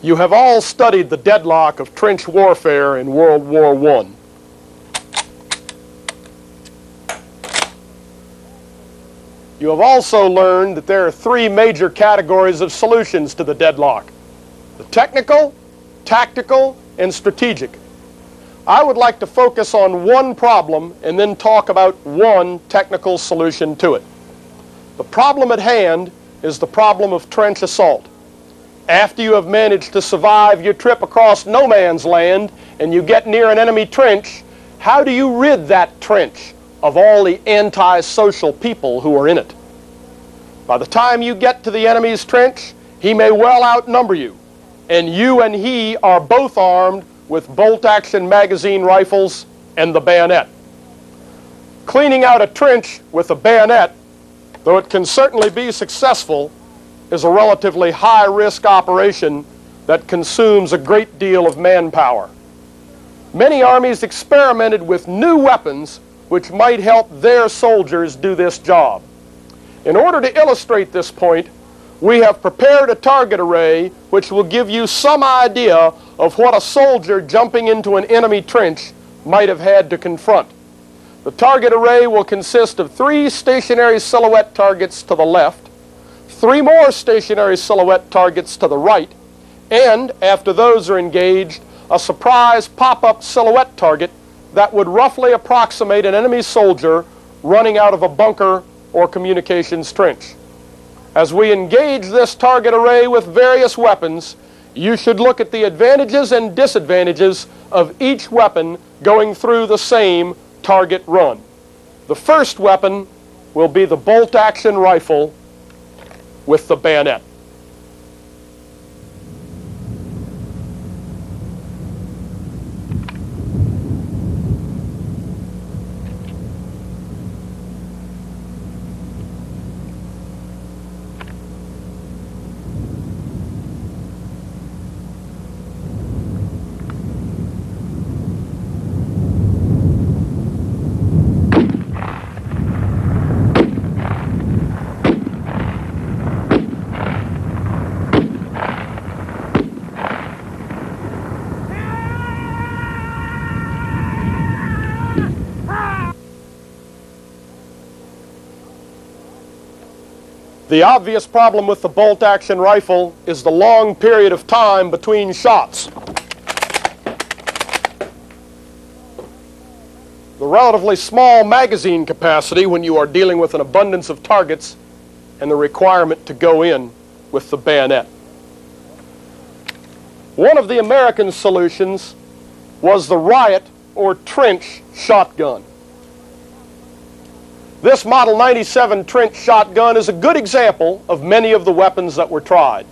You have all studied the deadlock of trench warfare in World War I. You have also learned that there are three major categories of solutions to the deadlock: the technical, tactical, and strategic. I would like to focus on one problem and then talk about one technical solution to it. The problem at hand is the problem of trench assault. After you have managed to survive your trip across no man's land and you get near an enemy trench, how do you rid that trench of all the anti-social people who are in it? By the time you get to the enemy's trench, he may well outnumber you, and you and he are both armed with bolt-action magazine rifles and the bayonet. Cleaning out a trench with a bayonet, though it can certainly be successful, is a relatively high-risk operation that consumes a great deal of manpower. Many armies experimented with new weapons which might help their soldiers do this job. In order to illustrate this point, we have prepared a target array which will give you some idea of what a soldier jumping into an enemy trench might have had to confront. The target array will consist of 3 stationary silhouette targets to the left, 3 more stationary silhouette targets to the right, and, after those are engaged, a surprise pop-up silhouette target that would roughly approximate an enemy soldier running out of a bunker or communications trench. As we engage this target array with various weapons, you should look at the advantages and disadvantages of each weapon going through the same target run. The first weapon will be the bolt-action rifle with the bayonet. The obvious problem with the bolt-action rifle is the long period of time between shots. The relatively small magazine capacity when you are dealing with an abundance of targets, and the requirement to go in with the bayonet. One of the American solutions was the riot or trench shotgun. This Model 97 trench shotgun is a good example of many of the weapons that were tried.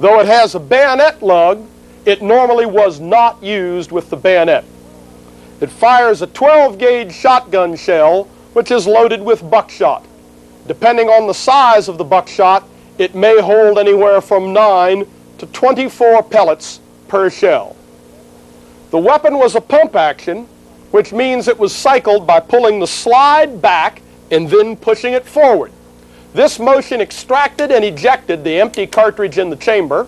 Though it has a bayonet lug, it normally was not used with the bayonet. It fires a 12-gauge shotgun shell which is loaded with buckshot. Depending on the size of the buckshot, it may hold anywhere from 9 to 24 pellets per shell. The weapon was a pump action, which means it was cycled by pulling the slide back and then pushing it forward. This motion extracted and ejected the empty cartridge in the chamber,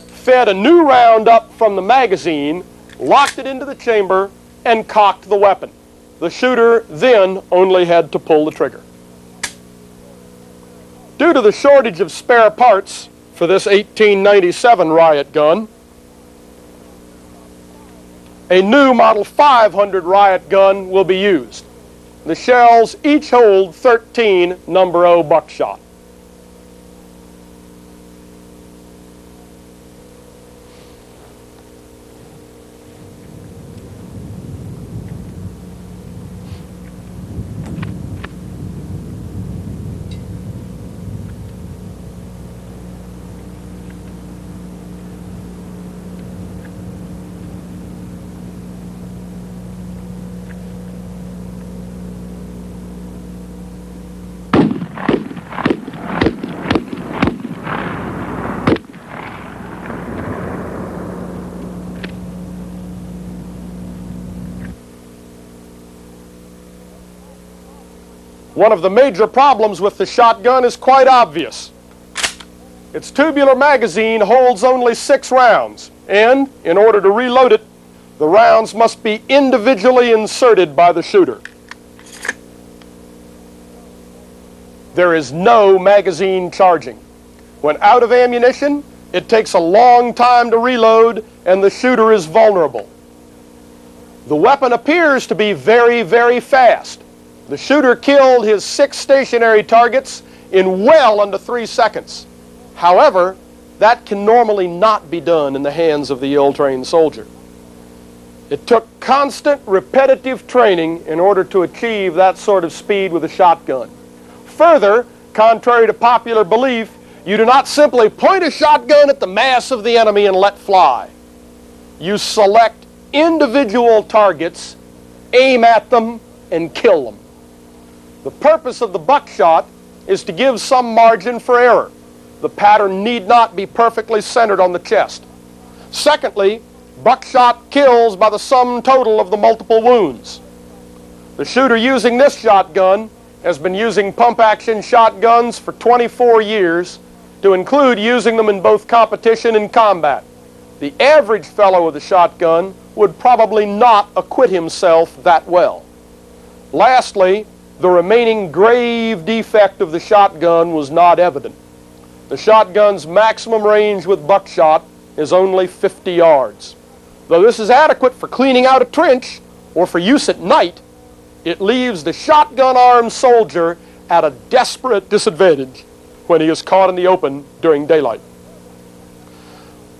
fed a new round up from the magazine, locked it into the chamber, and cocked the weapon. The shooter then only had to pull the trigger. Due to the shortage of spare parts for this 1897 riot gun, a new Model 500 riot gun will be used. The shells each hold 13 number 0 buckshot. One of the major problems with the shotgun is quite obvious. Its tubular magazine holds only 6 rounds, and in order to reload it, the rounds must be individually inserted by the shooter. There is no magazine charging. When out of ammunition, it takes a long time to reload, and the shooter is vulnerable. The weapon appears to be very, very fast. The shooter killed his 6 stationary targets in well under 3 seconds. However, that can normally not be done in the hands of the ill-trained soldier. It took constant, repetitive training in order to achieve that sort of speed with a shotgun. Further, contrary to popular belief, you do not simply point a shotgun at the mass of the enemy and let fly. You select individual targets, aim at them, and kill them. The purpose of the buckshot is to give some margin for error. The pattern need not be perfectly centered on the chest. Secondly, buckshot kills by the sum total of the multiple wounds. The shooter using this shotgun has been using pump-action shotguns for 24 years, to include using them in both competition and combat. The average fellow with a shotgun would probably not acquit himself that well. Lastly, the remaining grave defect of the shotgun was not evident. The shotgun's maximum range with buckshot is only 50 yards. Though this is adequate for cleaning out a trench or for use at night, it leaves the shotgun-armed soldier at a desperate disadvantage when he is caught in the open during daylight.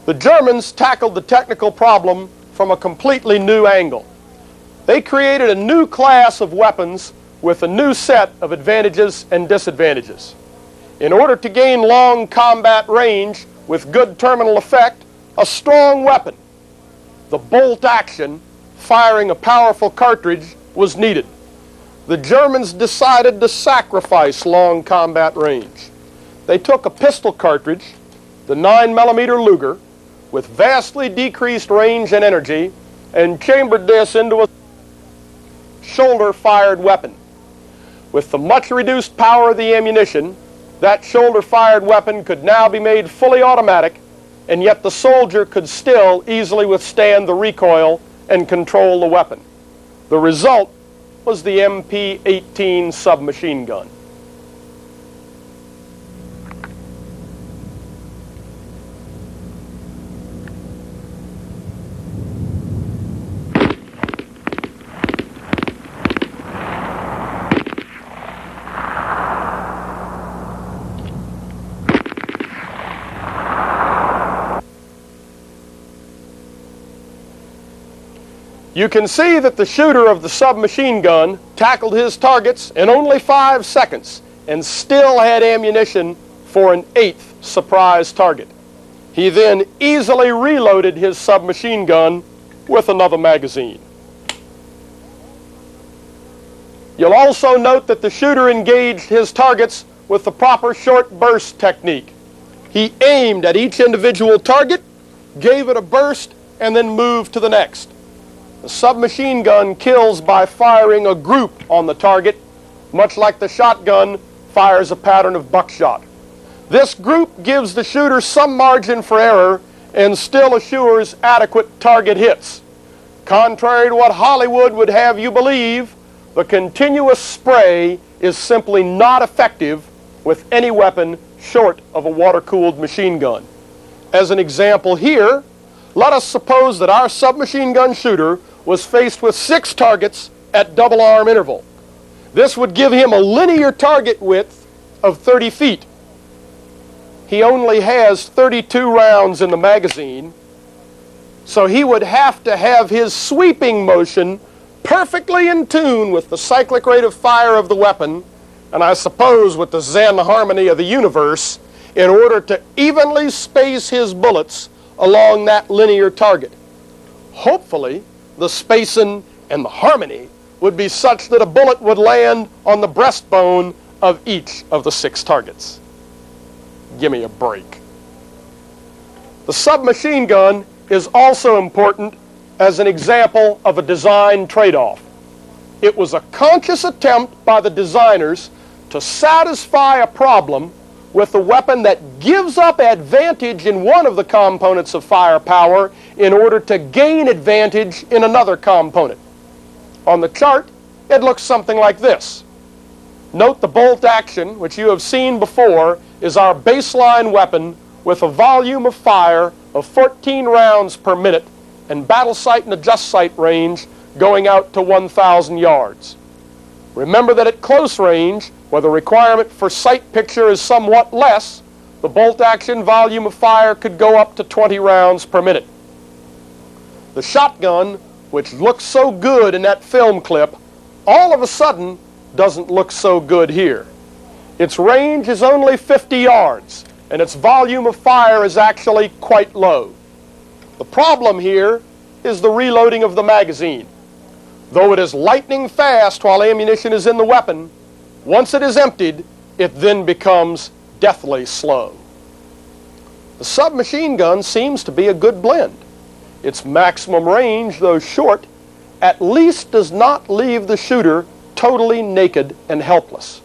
The Germans tackled the technical problem from a completely new angle. They created a new class of weapons with a new set of advantages and disadvantages. In order to gain long combat range with good terminal effect, a strong weapon, the bolt action, firing a powerful cartridge, was needed. The Germans decided to sacrifice long combat range. They took a pistol cartridge, the 9mm Luger, with vastly decreased range and energy, and chambered this into a shoulder-fired weapon. With the much reduced power of the ammunition, that shoulder-fired weapon could now be made fully automatic, and yet the soldier could still easily withstand the recoil and control the weapon. The result was the MP-18 submachine gun. You can see that the shooter of the submachine gun tackled his targets in only 5 seconds and still had ammunition for an 8th surprise target. He then easily reloaded his submachine gun with another magazine. You'll also note that the shooter engaged his targets with the proper short burst technique. He aimed at each individual target, gave it a burst, and then moved to the next. The submachine gun kills by firing a group on the target, much like the shotgun fires a pattern of buckshot. This group gives the shooter some margin for error and still assures adequate target hits. Contrary to what Hollywood would have you believe, the continuous spray is simply not effective with any weapon short of a water-cooled machine gun. As an example here, let us suppose that our submachine gun shooter was faced with 6 targets at double arm interval. This would give him a linear target width of 30 feet. He only has 32 rounds in the magazine, so he would have to have his sweeping motion perfectly in tune with the cyclic rate of fire of the weapon, and I suppose with the Zen harmony of the universe, in order to evenly space his bullets along that linear target. Hopefully, the spacing and the harmony would be such that a bullet would land on the breastbone of each of the 6 targets. Give me a break. The submachine gun is also important as an example of a design trade-off. It was a conscious attempt by the designers to satisfy a problem with the weapon that gives up advantage in one of the components of firepower in order to gain advantage in another component. On the chart, it looks something like this. Note the bolt action, which you have seen before, is our baseline weapon with a volume of fire of 14 rounds per minute and battle sight and adjust sight range going out to 1,000 yards. Remember that at close range, where the requirement for sight picture is somewhat less, the bolt action volume of fire could go up to 20 rounds per minute. The shotgun, which looks so good in that film clip, all of a sudden doesn't look so good here. Its range is only 50 yards, and its volume of fire is actually quite low. The problem here is the reloading of the magazine. Though it is lightning fast while ammunition is in the weapon, once it is emptied, it then becomes deathly slow. The submachine gun seems to be a good blend. Its maximum range, though short, at least does not leave the shooter totally naked and helpless.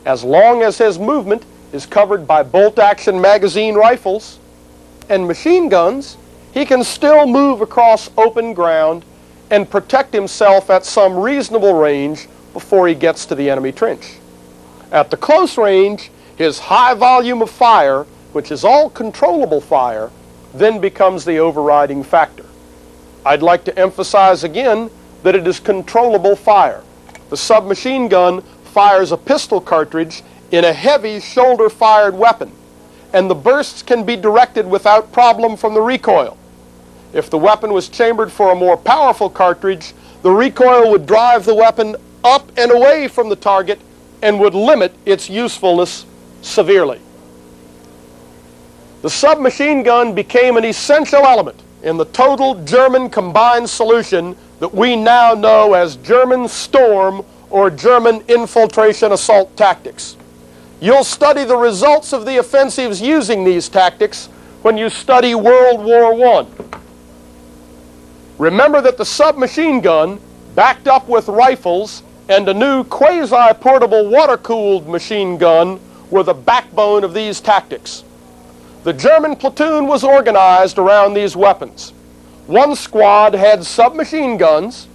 As long as his movement is covered by bolt-action magazine rifles and machine guns, he can still move across open ground and protect himself at some reasonable range before he gets to the enemy trench. At the close range, his high volume of fire, which is all controllable fire, then becomes the overriding factor. I'd like to emphasize again that it is controllable fire. The submachine gun fires a pistol cartridge in a heavy shoulder-fired weapon, and the bursts can be directed without problem from the recoil. If the weapon was chambered for a more powerful cartridge, the recoil would drive the weapon up and away from the target and would limit its usefulness severely. The submachine gun became an essential element in the total German combined solution that we now know as German storm or German infiltration assault tactics. You'll study the results of the offensives using these tactics when you study World War I. Remember that the submachine gun, backed up with rifles and a new quasi-portable water-cooled machine gun, were the backbone of these tactics. The German platoon was organized around these weapons. One squad had submachine guns,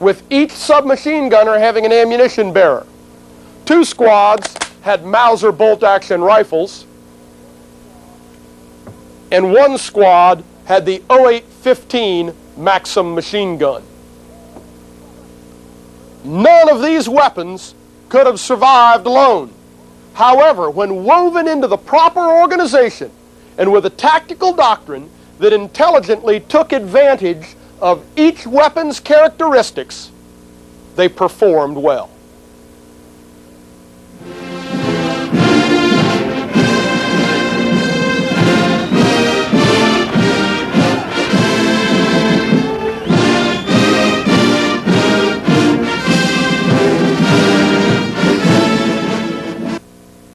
with each submachine gunner having an ammunition bearer. Two squads had Mauser bolt-action rifles, and one squad had the 08-15 Maxim machine gun. None of these weapons could have survived alone. However, when woven into the proper organization and with a tactical doctrine that intelligently took advantage of each weapon's characteristics, they performed well.